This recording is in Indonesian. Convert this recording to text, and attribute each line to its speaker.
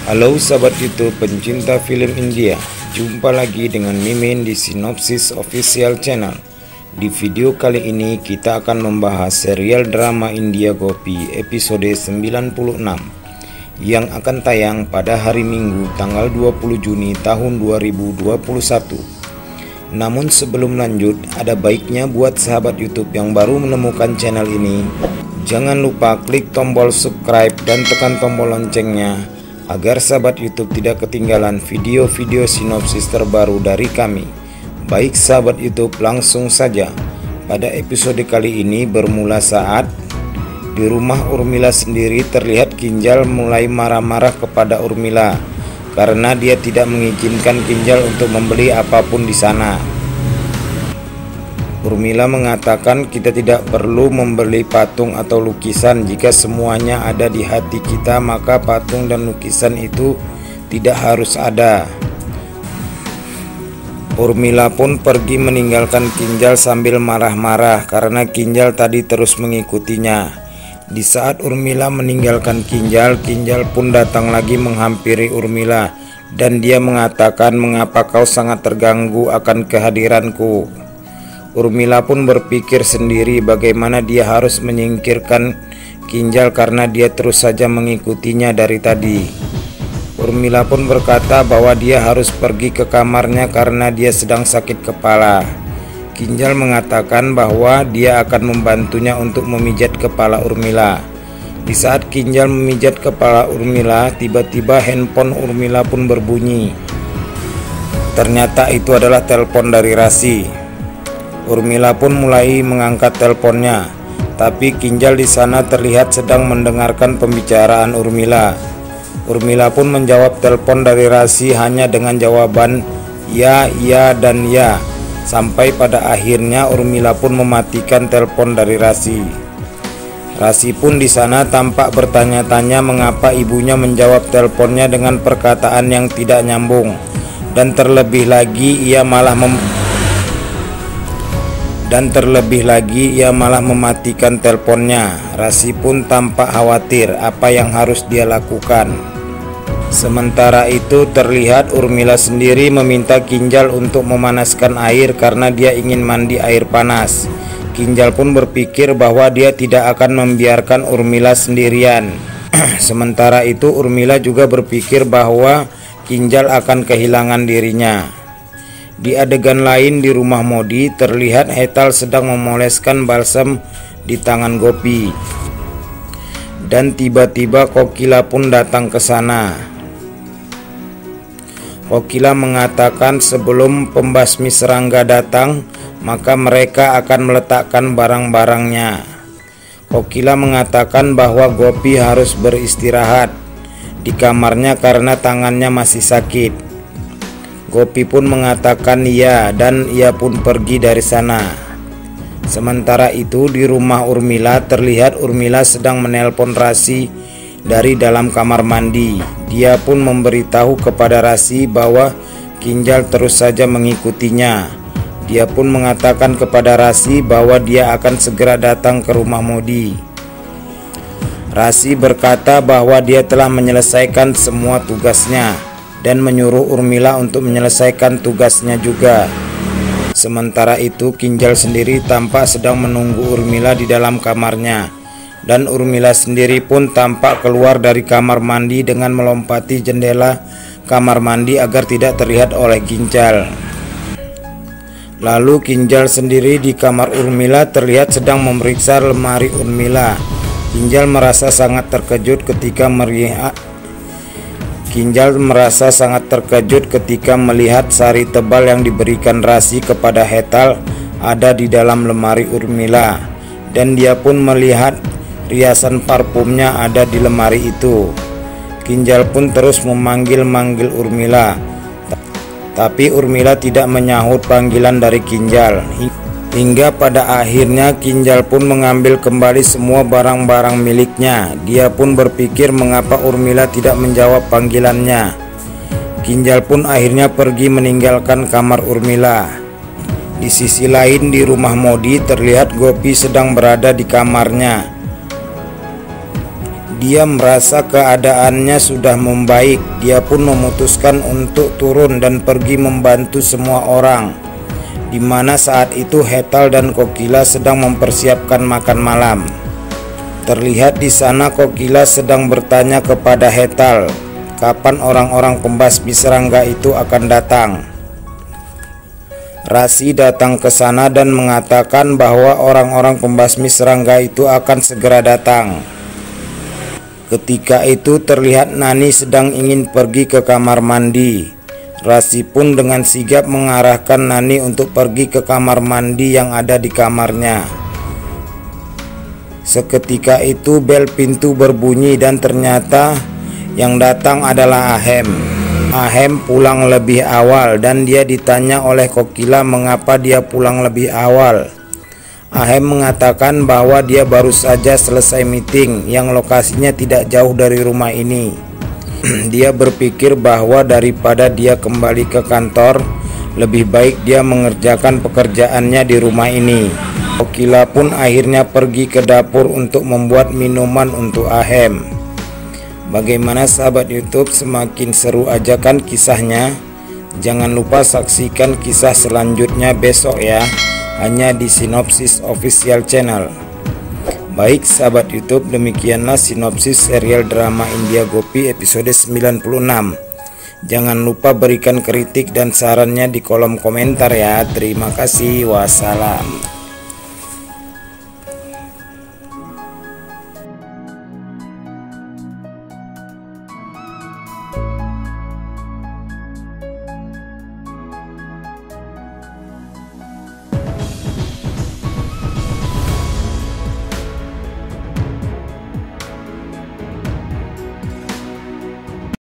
Speaker 1: Halo sahabat YouTube pencinta film India, jumpa lagi dengan Mimin di Sinopsis Official Channel. Di video kali ini kita akan membahas serial drama India Gopi episode 96 yang akan tayang pada hari Minggu tanggal 20 Juni tahun 2021. Namun sebelum lanjut, ada baiknya buat sahabat YouTube yang baru menemukan channel ini, jangan lupa klik tombol subscribe dan tekan tombol loncengnya agar sahabat YouTube tidak ketinggalan video-video sinopsis terbaru dari kami. Baik sahabat YouTube, langsung saja. Pada episode kali ini bermula saat di rumah Urmila sendiri terlihat Kinjal mulai marah-marah kepada Urmila karena dia tidak mengizinkan Kinjal untuk membeli apapun di sana. Urmila mengatakan kita tidak perlu membeli patung atau lukisan. Jika semuanya ada di hati kita, maka patung dan lukisan itu tidak harus ada. Urmila pun pergi meninggalkan Kinjal sambil marah-marah karena Kinjal tadi terus mengikutinya. Di saat Urmila meninggalkan Kinjal, Kinjal pun datang lagi menghampiri Urmila dan dia mengatakan, "Mengapa kau sangat terganggu akan kehadiranku?" Urmila pun berpikir sendiri bagaimana dia harus menyingkirkan Kinjal karena dia terus saja mengikutinya dari tadi. Urmila pun berkata bahwa dia harus pergi ke kamarnya karena dia sedang sakit kepala. Kinjal mengatakan bahwa dia akan membantunya untuk memijat kepala Urmila. Di saat Kinjal memijat kepala Urmila, tiba-tiba handphone Urmila pun berbunyi. Ternyata itu adalah telepon dari Rasi. Urmila pun mulai mengangkat teleponnya, tapi Kinjal di sana terlihat sedang mendengarkan pembicaraan Urmila. Urmila pun menjawab telepon dari Rasi hanya dengan jawaban ya, ya, dan ya. Sampai pada akhirnya Urmila pun mematikan telepon dari Rasi. Rasi pun di sana tampak bertanya-tanya mengapa ibunya menjawab teleponnya dengan perkataan yang tidak nyambung, dan terlebih lagi ia malah mematikan teleponnya. Rasi pun tampak khawatir apa yang harus dia lakukan. Sementara itu terlihat Urmila sendiri meminta Kinjal untuk memanaskan air karena dia ingin mandi air panas. Kinjal pun berpikir bahwa dia tidak akan membiarkan Urmila sendirian. Sementara itu Urmila juga berpikir bahwa Kinjal akan kehilangan dirinya. Di adegan lain di rumah Modi terlihat Hetal sedang memoleskan balsam di tangan Gopi. Dan tiba-tiba Kokila pun datang ke sana. Kokila mengatakan sebelum pembasmi serangga datang, maka mereka akan meletakkan barang-barangnya. Kokila mengatakan bahwa Gopi harus beristirahat di kamarnya karena tangannya masih sakit. Gopi pun mengatakan iya dan ia pun pergi dari sana. Sementara itu di rumah Urmila terlihat Urmila sedang menelpon Rasi dari dalam kamar mandi. Dia pun memberitahu kepada Rasi bahwa Kinjal terus saja mengikutinya. Dia pun mengatakan kepada Rasi bahwa dia akan segera datang ke rumah Modi. Rasi berkata bahwa dia telah menyelesaikan semua tugasnya dan menyuruh Urmila untuk menyelesaikan tugasnya juga. Sementara itu Kinjal sendiri tampak sedang menunggu Urmila di dalam kamarnya, dan Urmila sendiri pun tampak keluar dari kamar mandi dengan melompati jendela kamar mandi agar tidak terlihat oleh Kinjal. Lalu Kinjal sendiri di kamar Urmila terlihat sedang memeriksa lemari Urmila. Kinjal merasa sangat terkejut ketika melihat sari tebal yang diberikan Rasi kepada Hetal ada di dalam lemari Urmila, dan dia pun melihat riasan parfumnya ada di lemari itu. Kinjal pun terus memanggil-manggil Urmila, tapi Urmila tidak menyahut panggilan dari Kinjal. Hingga pada akhirnya Kinjal pun mengambil kembali semua barang-barang miliknya. Dia pun berpikir mengapa Urmila tidak menjawab panggilannya. Kinjal pun akhirnya pergi meninggalkan kamar Urmila. Di sisi lain di rumah Modi terlihat Gopi sedang berada di kamarnya. Dia merasa keadaannya sudah membaik. Dia pun memutuskan untuk turun dan pergi membantu semua orang, di mana saat itu Hetal dan Kokila sedang mempersiapkan makan malam. Terlihat di sana Kokila sedang bertanya kepada Hetal, kapan orang-orang pembasmi serangga itu akan datang. Rasi datang ke sana dan mengatakan bahwa orang-orang pembasmi serangga itu akan segera datang. Ketika itu terlihat Nani sedang ingin pergi ke kamar mandi. Rasi pun dengan sigap mengarahkan Nani untuk pergi ke kamar mandi yang ada di kamarnya. Seketika itu bel pintu berbunyi dan ternyata yang datang adalah Ahem. Ahem pulang lebih awal dan dia ditanya oleh Kokila mengapa dia pulang lebih awal. Ahem mengatakan bahwa dia baru saja selesai meeting yang lokasinya tidak jauh dari rumah ini. Dia berpikir bahwa daripada dia kembali ke kantor, lebih baik dia mengerjakan pekerjaannya di rumah ini. Kokila pun akhirnya pergi ke dapur untuk membuat minuman untuk Ahem. Bagaimana sahabat YouTube, semakin seru aja kan kisahnya? Jangan lupa saksikan kisah selanjutnya besok ya, hanya di Sinopsis Official Channel. Baik sahabat YouTube, demikianlah sinopsis serial drama India Gopi episode 96. Jangan lupa berikan kritik dan sarannya di kolom komentar ya. Terima kasih, wassalam.